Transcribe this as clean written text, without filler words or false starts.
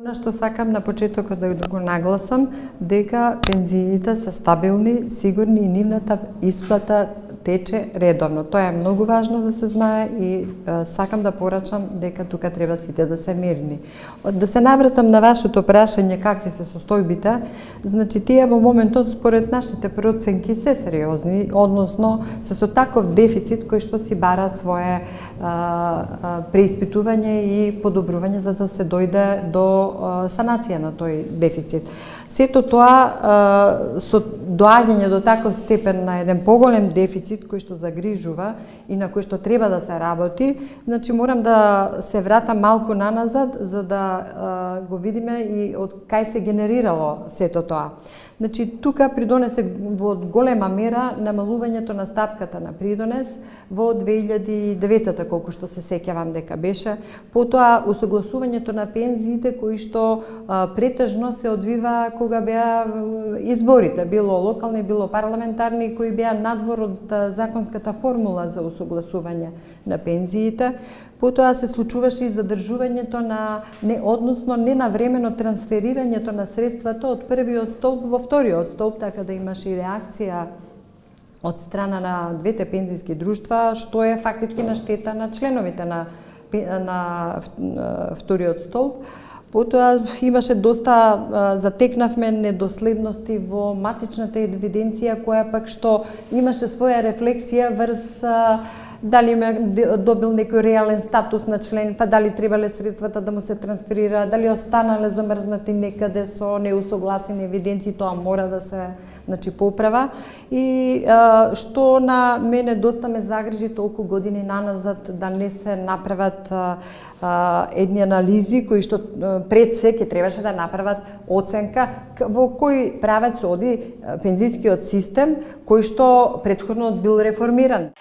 Она што сакам на почетокот да го нагласам, дека пензиите се стабилни, сигурни и нивната исплата тече редовно. Тоа е многу важно да се знае и сакам да порачам дека тука треба сите да се мирни. Да се навратам на вашето прашање какви се состојбите, значи тие во моментот според нашите проценки се сериозни, односно се со таков дефицит кој што си бара свое преиспитување и подобрување за да се дојде до санација на тој дефицит. Сето тоа со доаѓање до таков степен на еден поголем дефицит кој што загрижува и на кој што треба да се работи, значи морам да се вратам малку наназад за да го видиме и од кај се генерирало сето тоа. Значи тука придонесе во голема мера намалувањето на стапката на придонес во 2009-та, колку што се сеќавам дека беше, потоа усогласувањето на пензиите кои што претежно се одвива кога беа изборите, било локални, било парламентарни, кои беа надвор од законската формула за усогласување на пензиите. Потоа се случуваше и задржувањето на односно ненавремено трансферирањето на средствата од првиот столб во вториот столб, така да имаше и реакција од страна на двете пензиски друштва, што е фактички на штета на членовите на вториот столб. Потоа имаше доста, затекнавме недоследности во матичната евиденција, која пак што имаше своја рефлексија врз дали добил некој реален статус на член, па дали требале средствата да му се трансферира, дали останале замрзнати некаде со неусогласени евиденции, тоа мора да се поправа. И што на мене доста ме загрижи толку години наназад да не се направат едни анализи кои што пред се ќе требаше да направат оценка во кој правец оди пензискиот систем кој што претходно бил реформиран.